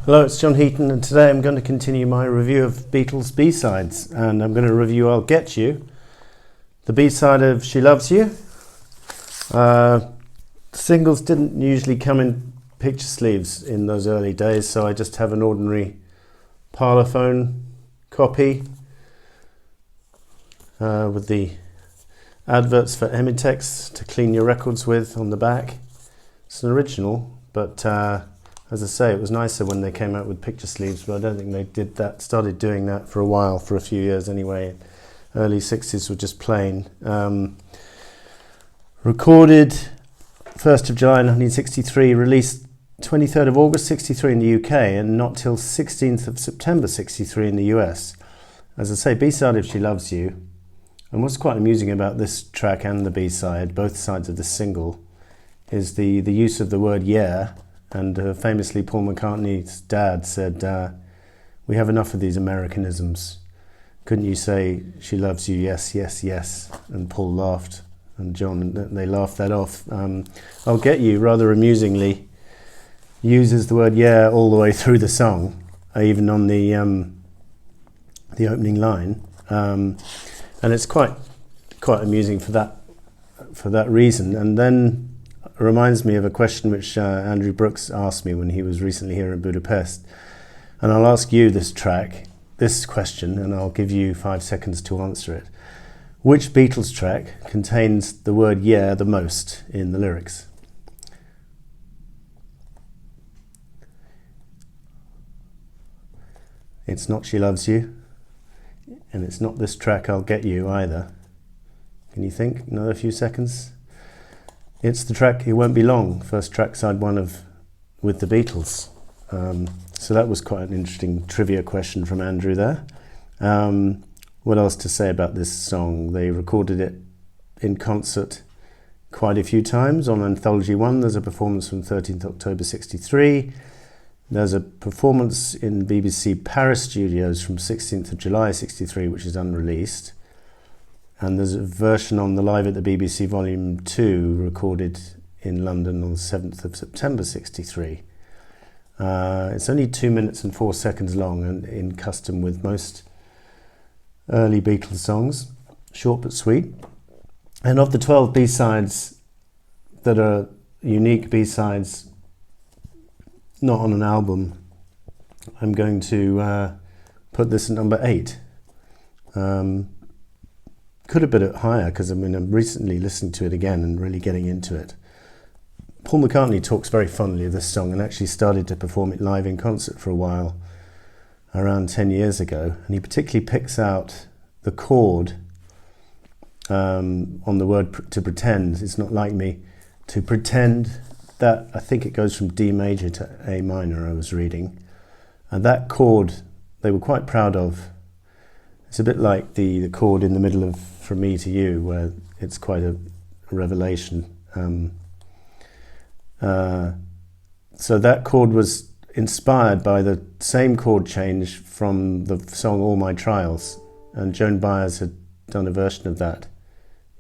Hello, it's John Heaton, and today I'm going to continue my review of Beatles B-sides, and I'm going to review I'll Get You, the B-side of She Loves You. Singles didn't usually come in picture sleeves in those early days, so I just have an ordinary parlophone copy with the adverts for Emitex to clean your records with on the back. It's an original, but as I say, it was nicer when they came out with picture sleeves, but I don't think they started doing that for a while, for a few years anyway. Early 60s were just plain. Recorded 1st of July 1963, released 23rd of August 63 in the UK, and not till 16th of September 63 in the US. As I say, B-side of She Loves You. And what's quite amusing about this track and the B-side, both sides of the single, is the use of the word yeah. And famously, Paul McCartney's dad said, we have enough of these Americanisms. Couldn't you say, she loves you, yes, yes, yes? And Paul laughed, and John, they laughed that off. I'll Get You, rather amusingly, uses the word yeah all the way through the song, even on the opening line. And it's quite amusing for that reason. And then it reminds me of a question which Andrew Brooks asked me when he was recently here in Budapest. And I'll ask you this question, and I'll give you 5 seconds to answer it. Which Beatles track contains the word yeah the most in the lyrics? It's not She Loves You, and it's not this track, I'll Get You, either. Can you think? Another few seconds? It's the track It Won't Be Long, first track, side one with the Beatles. So that was quite an interesting trivia question from Andrew there. What else to say about this song? They recorded it in concert quite a few times. On Anthology 1, there's a performance from 13th October 63. There's a performance in BBC Paris studios from 16th of July 63, which is unreleased. And there's a version on the Live at the BBC Volume 2 recorded in London on the 7th of September 63. It's only 2 minutes and 4 seconds long, and in custom with most early Beatles songs, short but sweet. And of the 12 B-sides that are unique B-sides, not on an album, I'm going to put this at number 8. Could have been a bit higher, because I'm recently listening to it again and really getting into it. Paul McCartney talks very fondly of this song and actually started to perform it live in concert for a while, around 10 years ago. And he particularly picks out the chord on the word to pretend. It's not like me to pretend. That, I think it goes from D major to A minor, I was reading. And that chord they were quite proud of. It's a bit like the chord in the middle of From Me to You, where it's quite a revelation. So that chord was inspired by the same chord change from the song All My Trials, and Joan Baez had done a version of that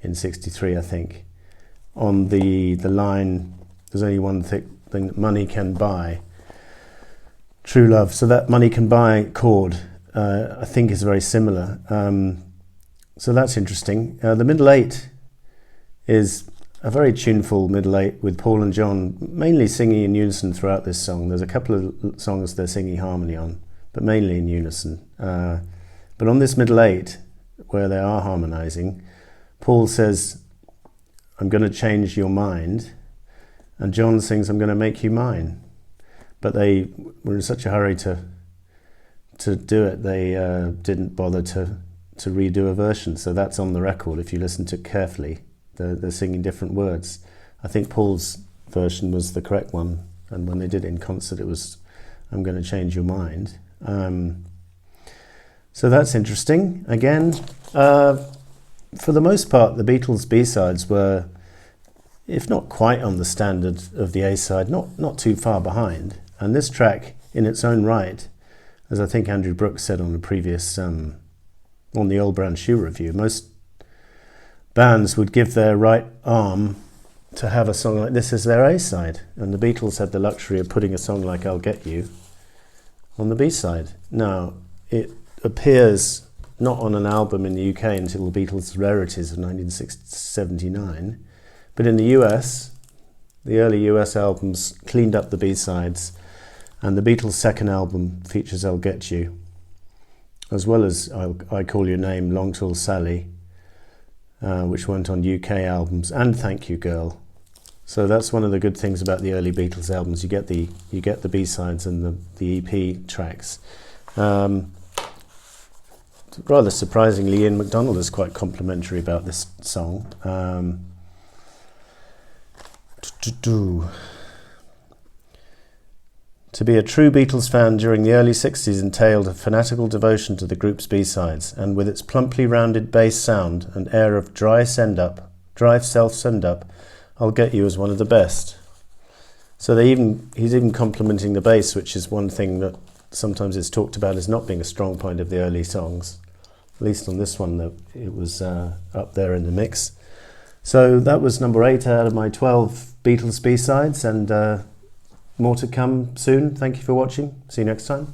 in 63, I think, on the line, there's only one thing that money can buy, true love. So that money can buy chord, I think, is very similar. So that's interesting. The middle eight is a very tuneful middle eight with Paul and John mainly singing in unison throughout this song. There's a couple of songs they're singing harmony on, but mainly in unison. But on this middle eight, where they are harmonizing, Paul says, I'm going to change your mind, and John sings, I'm going to make you mine. But they were in such a hurry to do it, they didn't bother to redo a version. So that's on the record if you listen to it carefully. They're singing different words. I think Paul's version was the correct one, and when they did it in concert it was I'm going to change your mind. So that's interesting. Again, for the most part the Beatles' B-sides were, if not quite on the standard of the A-side, not too far behind. And this track in its own right, as I think Andrew Brooks said on a previous on the Old Brown Shoe review, most bands would give their right arm to have a song like this as their A-side, and the Beatles had the luxury of putting a song like I'll Get You on the B-side. Now, it appears not on an album in the UK until the Beatles' Rarities of 1979, but in the US, the early US albums cleaned up the B-sides, and the Beatles' second album features I'll Get You, as well as I Call Your Name, Long Tall Sally, which went on UK albums, and Thank You Girl. So that's one of the good things about the early Beatles albums. You get the B-sides and the EP tracks. Rather surprisingly, Ian MacDonald is quite complimentary about this song. To be a true Beatles fan during the early 60s entailed a fanatical devotion to the group's B-sides, and with its plumply rounded bass sound and air of dry self-send-up, I'll Get You as one of the best. So he's even complimenting the bass, which is one thing that sometimes it's talked about as not being a strong point of the early songs. At least on this one, it was up there in the mix. So that was number 8 out of my 12 Beatles B-sides, and more to come soon. Thank you for watching. See you next time.